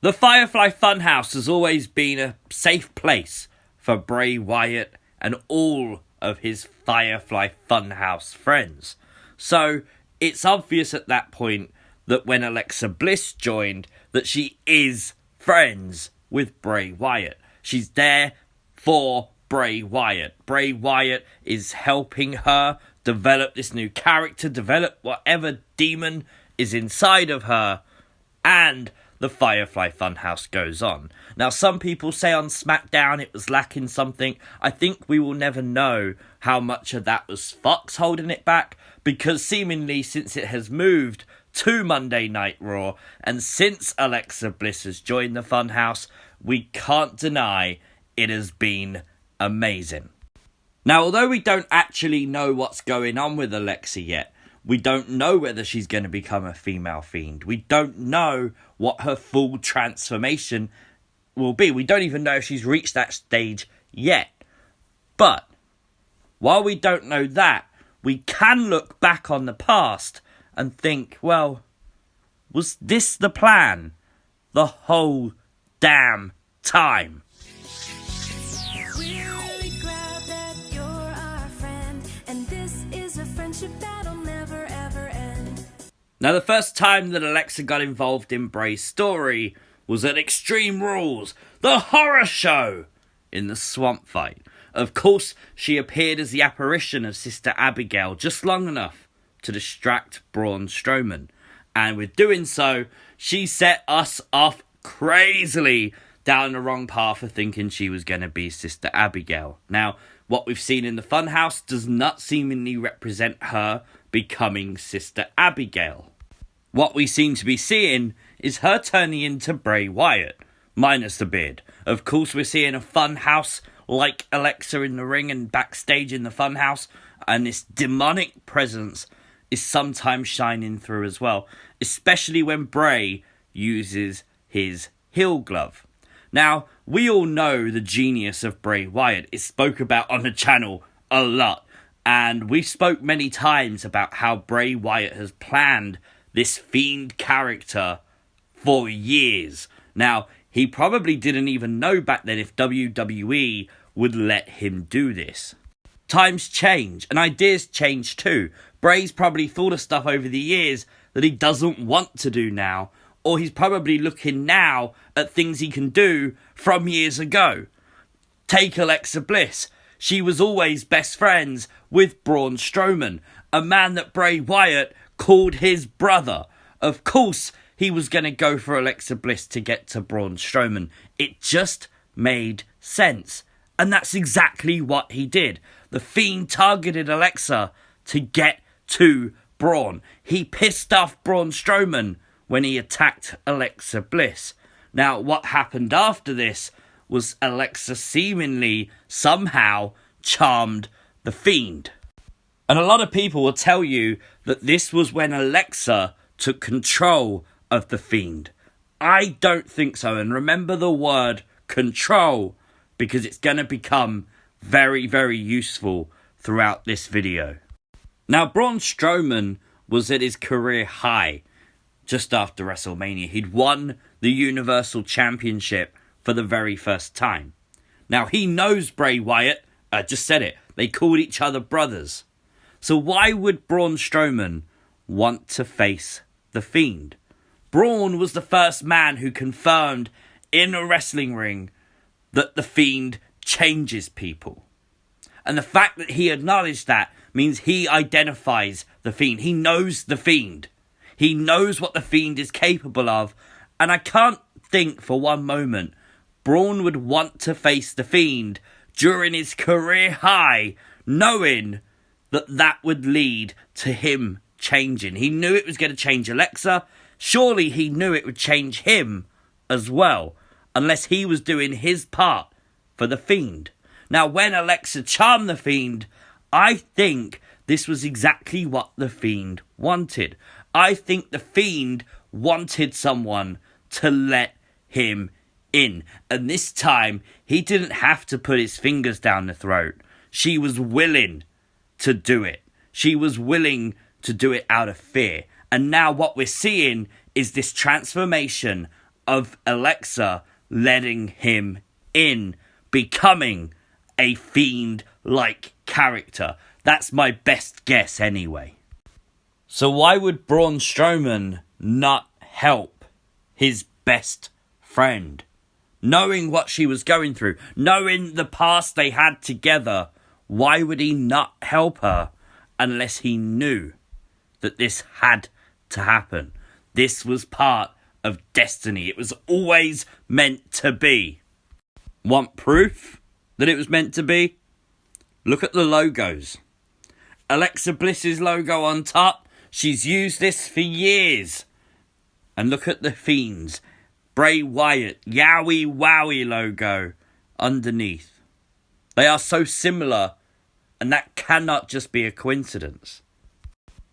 The Firefly Funhouse has always been a safe place for Bray Wyatt and all of his Firefly Funhouse friends. So it's obvious at that point that when Alexa Bliss joined, that she is friends with Bray Wyatt. She's there for Bray Wyatt. Bray Wyatt is helping her develop this new character, develop whatever demon is inside of her, and the Firefly Funhouse goes on. Now, some people say on SmackDown it was lacking something. I think we will never know how much of that was Fox holding it back, because seemingly since it has moved to Monday Night Raw, and since Alexa Bliss has joined the Funhouse, we can't deny it has been amazing. Now, although we don't actually know what's going on with Alexa yet, we don't know whether she's going to become a female fiend. We don't know what her full transformation will be. We don't even know if she's reached that stage yet. But while we don't know that, we can look back on the past and think, well, was this the plan the whole damn time? We're really glad that you're our friend, and this is a friendship that'll never ever end. Now, the first time that Alexa got involved in Bray's story was at Extreme Rules, the horror show, in the swamp fight. Of course, she appeared as the apparition of Sister Abigail just long enough to distract Braun Strowman. And with doing so, she set us off crazily down the wrong path of thinking she was going to be Sister Abigail. Now, what we've seen in the Funhouse does not seemingly represent her becoming Sister Abigail. What we seem to be seeing is her turning into Bray Wyatt, minus the beard. Of course, we're seeing a Funhouse like Alexa in the ring and backstage in the Funhouse, and this demonic presence is sometimes shining through as well, especially when Bray uses his heel glove. Now, we all know the genius of Bray Wyatt. It's spoke about on the channel a lot, and we spoke many times about how Bray Wyatt has planned this fiend character for years. Now, he probably didn't even know back then if WWE would let him do this. Times change, and ideas change too. Bray's probably thought of stuff over the years that he doesn't want to do now, or he's probably looking now at things he can do from years ago. Take Alexa Bliss. She was always best friends with Braun Strowman, a man that Bray Wyatt called his brother. Of course, he was going to go for Alexa Bliss to get to Braun Strowman. It just made sense. And that's exactly what he did. The Fiend targeted Alexa to get to Braun. He pissed off Braun Strowman when he attacked Alexa Bliss. Now, what happened after this was Alexa seemingly somehow charmed the Fiend. And a lot of people will tell you that this was when Alexa took control of the Fiend. I don't think so. And remember the word control, because it's going to become very, very useful throughout this video. Now, Braun Strowman was at his career high just after WrestleMania. He'd won the Universal Championship for the very first time. Now, he knows Bray Wyatt. I just said it. They called each other brothers. So why would Braun Strowman want to face the Fiend? Braun was the first man who confirmed in a wrestling ring that the Fiend changes people. And the fact that he acknowledged that means he identifies the Fiend. He knows the Fiend. He knows what the Fiend is capable of. And I can't think for one moment Braun would want to face the Fiend during his career high, knowing that that would lead to him changing. He knew it was going to change Alexa. Surely he knew it would change him as well, unless he was doing his part for the Fiend. Now, when Alexa charmed the Fiend, I think this was exactly what the Fiend wanted. I think the Fiend wanted someone to let him in. And this time, he didn't have to put his fingers down the throat. She was willing to do it. She was willing to do it out of fear. And now what we're seeing is this transformation of Alexa letting him in, becoming a Fiend-like character. That's my best guess anyway. So why would Braun Strowman not help his best friend? Knowing what she was going through, knowing the past they had together, why would he not help her unless he knew that this had to happen? This was part of destiny. It was always meant to be. Want proof that it was meant to be? Look at the logos. Alexa Bliss's logo on top. She's used this for years. And look at the Fiends. Bray Wyatt, Yowie Wowie logo underneath. They are so similar, and that cannot just be a coincidence.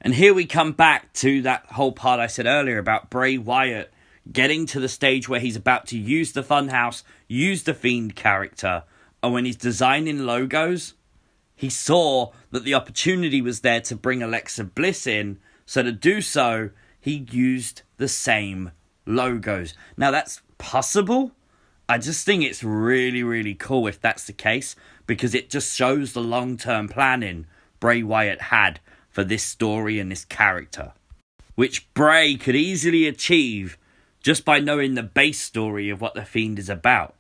And here we come back to that whole part I said earlier about Bray Wyatt getting to the stage where he's about to use the Funhouse, use the Fiend character, and when he's designing logos, he saw that the opportunity was there to bring Alexa Bliss in, so to do so, he used the same logos. Now that's possible. I just think it's really, really cool if that's the case, because it just shows the long-term planning Bray Wyatt had for this story and this character, which Bray could easily achieve just by knowing the base story of what the Fiend is about.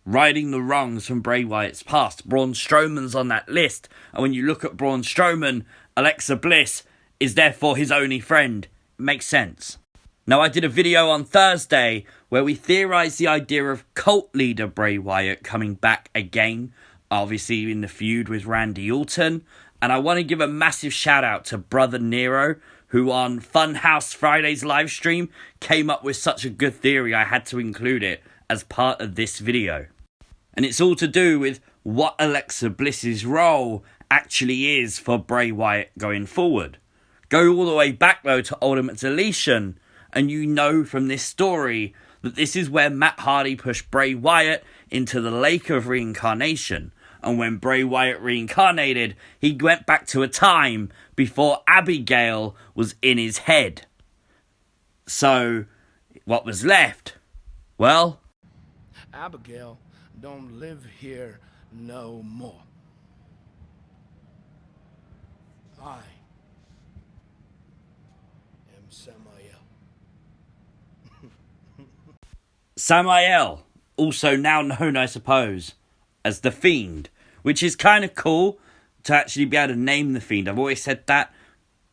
Righting the wrongs from Bray Wyatt's past. Braun Strowman's on that list, and when you look at Braun Strowman, Alexa Bliss is therefore his only friend. It makes sense. Now, I did a video on Thursday where we theorised the idea of cult leader Bray Wyatt coming back again, obviously in the feud with Randy Orton. And I want to give a massive shout out to Brother Nero, who on Funhouse Friday's live stream came up with such a good theory I had to include it as part of this video. And it's all to do with what Alexa Bliss's role actually is for Bray Wyatt going forward. Go all the way back though to Ultimate Deletion, and you know from this story that this is where Matt Hardy pushed Bray Wyatt into the lake of reincarnation. And when Bray Wyatt reincarnated, he went back to a time before Abigail was in his head. So, what was left? Well, Abigail don't live here no more. I am Samael. Samael, also now known, I suppose, as the Fiend, which is kind of cool to actually be able to name the Fiend. I've always said that,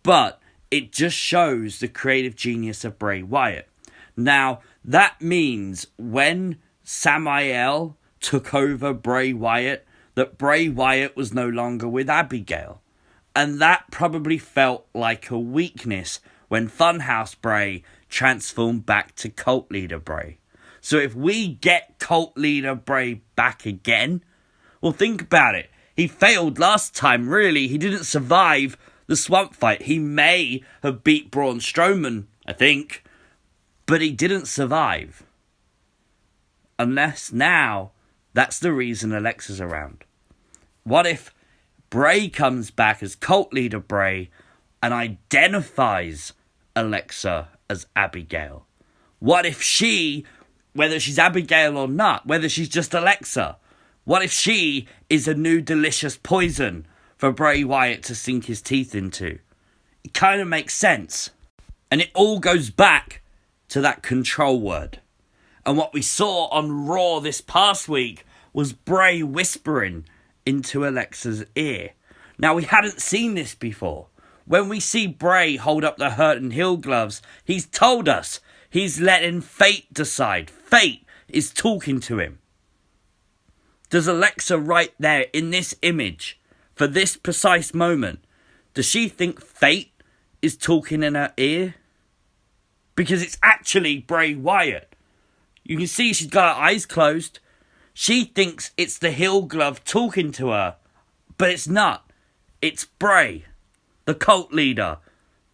but it just shows the creative genius of Bray Wyatt. Now, that means when Samael took over Bray Wyatt, that Bray Wyatt was no longer with Abigail. And that probably felt like a weakness when Funhouse Bray transformed back to Cult Leader Bray. So if we get Cult Leader Bray back again, well, think about it. He failed last time, really. He didn't survive the swamp fight. He may have beat Braun Strowman, I think, but he didn't survive. Unless now, that's the reason Alexa's around. What if Bray comes back as Cult Leader Bray and identifies Alexa as Abigail? What if she, whether she's Abigail or not, whether she's just Alexa, what if she is a new delicious poison for Bray Wyatt to sink his teeth into? It kind of makes sense. And it all goes back to that control word. And what we saw on Raw this past week was Bray whispering into Alexa's ear. Now, we hadn't seen this before. When we see Bray hold up the hurt and heal gloves, he's told us he's letting fate decide. Fate is talking to him. Does Alexa right there in this image, for this precise moment, does she think fate is talking in her ear? Because it's actually Bray Wyatt. You can see she's got her eyes closed. She thinks it's the heel glove talking to her, but it's not. It's Bray, the cult leader,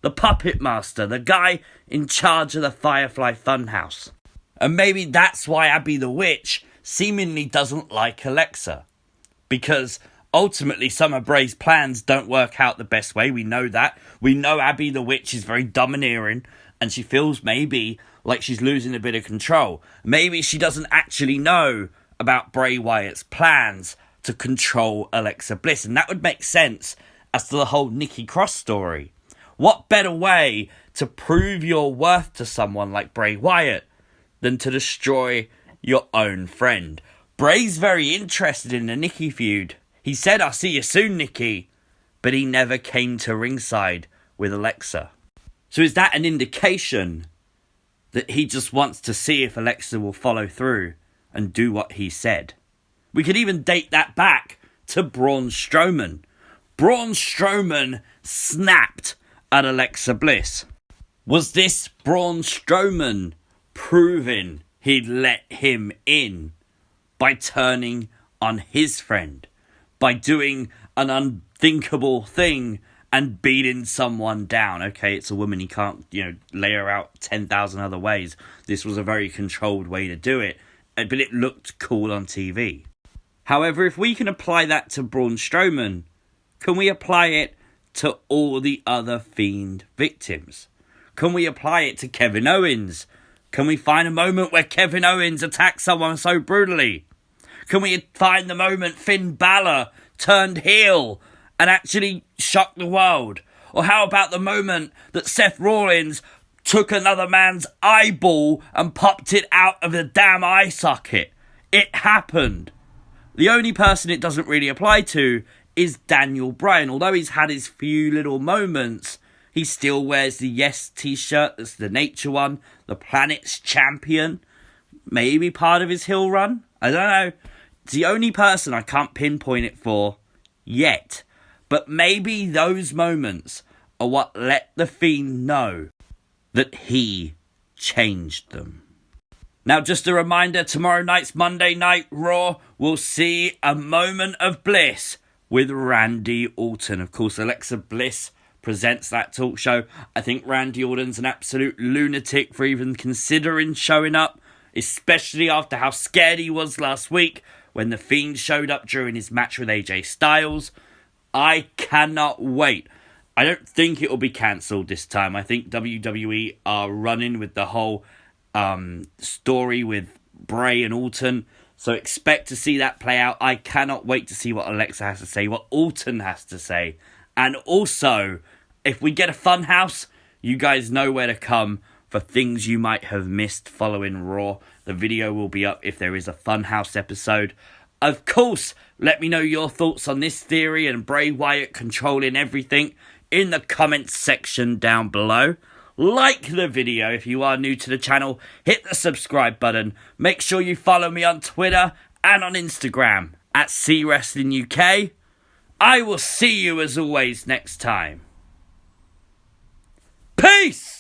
the puppet master, the guy in charge of the Firefly Funhouse. And maybe that's why Abby the Witch seemingly doesn't like Alexa. Because ultimately some of Bray's plans don't work out the best way. We know that. We know Abby the Witch is very domineering, and she feels maybe like she's losing a bit of control. Maybe she doesn't actually know about Bray Wyatt's plans to control Alexa Bliss, and that would make sense as to the whole Nikki Cross story. What better way to prove your worth to someone like Bray Wyatt than to destroy your own friend? Bray's very interested in the Nikki feud. He said, "I'll see you soon, Nikki," but he never came to ringside with Alexa. So is that an indication that he just wants to see if Alexa will follow through and do what he said? We could even date that back to Braun Strowman. Braun Strowman snapped at Alexa Bliss. Was this Braun Strowman proving he'd let him in by turning on his friend, by doing an unthinkable thing and beating someone down? Okay, it's a woman, he can't, lay her out 10,000 other ways. This was a very controlled way to do it, but it looked cool on TV. However, if we can apply that to Braun Strowman, can we apply it to all the other Fiend victims? Can we apply it to Kevin Owens? Can we find a moment where Kevin Owens attacks someone so brutally? Can we find the moment Finn Balor turned heel and actually shocked the world? Or how about the moment that Seth Rollins took another man's eyeball and popped it out of the damn eye socket? It happened. The only person it doesn't really apply to is Daniel Bryan. Although he's had his few little moments, he still wears the Yes t-shirt. That's the Nature one. The Planet's Champion. Maybe part of his heel run. I don't know. It's the only person I can't pinpoint it for yet. But maybe those moments are what let the Fiend know that he changed them. Now, just a reminder, tomorrow night's Monday Night Raw, we'll see a moment of bliss with Randy Orton. Of course, Alexa Bliss presents that talk show. I think Randy Orton's an absolute lunatic for even considering showing up, especially after how scared he was last week when The Fiend showed up during his match with AJ Styles. I cannot wait. I don't think it will be cancelled this time. I think WWE are running with the whole story with Bray and Orton, so expect to see that play out. I cannot wait to see what Alexa has to say, what Orton has to say, and also, if we get a Funhouse, you guys know where to come for things you might have missed following Raw. The video will be up if there is a Funhouse episode. Of course, let me know your thoughts on this theory and Bray Wyatt controlling everything in the comments section down below. Like the video if you are new to the channel. Hit the subscribe button. Make sure you follow me on Twitter and on Instagram at CWrestlingUK. I will see you as always next time. Peace!